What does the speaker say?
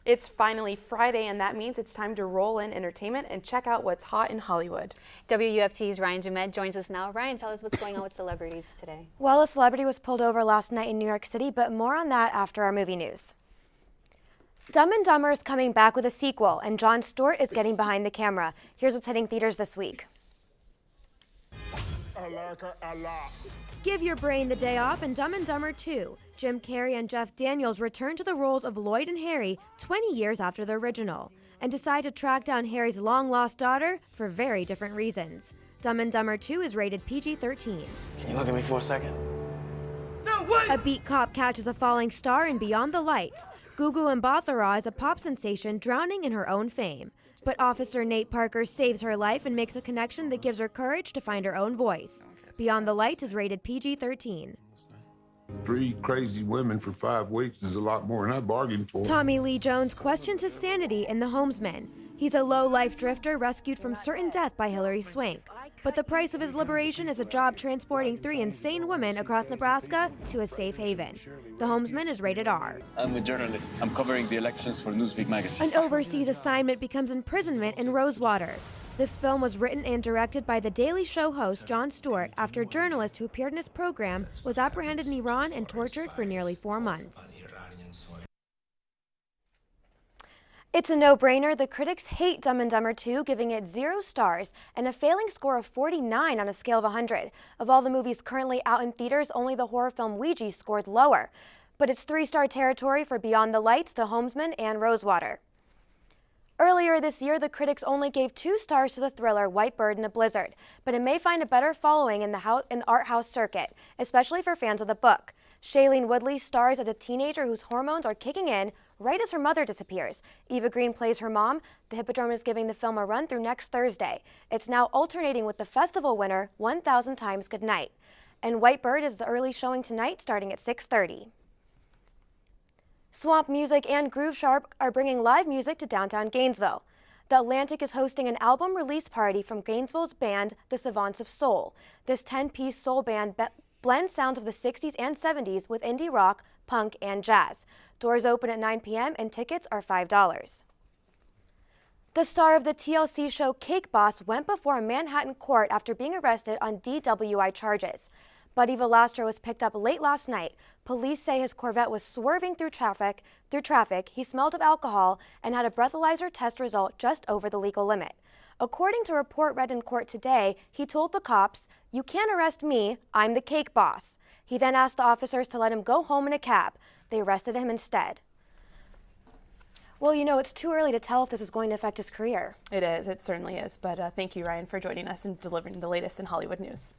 It's finally Friday, and that means it's time to roll in entertainment and check out what's hot in Hollywood. WUFT's Ryanne Doumet joins us now. Ryan, tell us what's going on with celebrities today. Well, a celebrity was pulled over last night in New York City, but more on that after our movie news. Dumb and Dumber is coming back with a sequel, and Jon Stewart is getting behind the camera. Here's what's hitting theaters this week. I like her a lot. Give your brain the day off in Dumb and Dumber 2. Jim Carrey and Jeff Daniels return to the roles of Lloyd and Harry 20 years after the original, and decide to track down Harry's long-lost daughter for very different reasons. Dumb and Dumber 2 is rated PG-13. Can you look at me for a second? No, wait! A beat cop catches a falling star in Beyond the Lights. Gugu Mbatha-Raw is a pop sensation drowning in her own fame. But Officer Nate Parker saves her life and makes a connection that gives her courage to find her own voice. Beyond the Lights is rated PG-13. 3 crazy women for 5 weeks is a lot more than I bargained for. Tommy Lee Jones questions his sanity in The Homesman. He's a low-life drifter rescued from certain death by Hilary Swank. But the price of his liberation is a job transporting 3 insane women across Nebraska to a safe haven. The Homesman is rated R. I'm a journalist. I'm covering the elections for Newsweek magazine. An overseas assignment becomes imprisonment in Rosewater. This film was written and directed by The Daily Show host Jon Stewart after a journalist who appeared in his program was apprehended in Iran and tortured for nearly 4 months. It's a no-brainer. The critics hate Dumb and Dumber 2, giving it 0 stars and a failing score of 49 on a scale of 100. Of all the movies currently out in theaters, only the horror film Ouija scored lower. But it's 3-star territory for Beyond the Lights, The Homesman, and Rosewater. Earlier this year, the critics only gave 2 stars to the thriller White Bird in a Blizzard, but it may find a better following in the art house circuit, especially for fans of the book. Shailene Woodley stars as a teenager whose hormones are kicking in right as her mother disappears. Eva Green plays her mom. The Hippodrome is giving the film a run through next Thursday. It's now alternating with the festival winner, 1,000 Times Goodnight. And White Bird is the early showing tonight, starting at 6:30. Swamp Music and Groove Sharp are bringing live music to downtown Gainesville. The Atlantic is hosting an album release party from Gainesville's band, The Savants of Soul. This 10-piece soul band blends sounds of the 60s and 70s with indie rock, punk, and jazz. Doors open at 9 p.m. and tickets are $5. The star of the TLC show Cake Boss went before a Manhattan court after being arrested on DWI charges. Buddy Valastro was picked up late last night. Police say his Corvette was swerving through traffic. He smelled of alcohol and had a breathalyzer test result just over the legal limit. According to a report read in court today, he told the cops, "You can't arrest me, I'm the Cake Boss." He then asked the officers to let him go home in a cab. They arrested him instead. Well, you know, it's too early to tell if this is going to affect his career. It is, it certainly is. But thank you, Ryan, for joining us and delivering the latest in Hollywood news.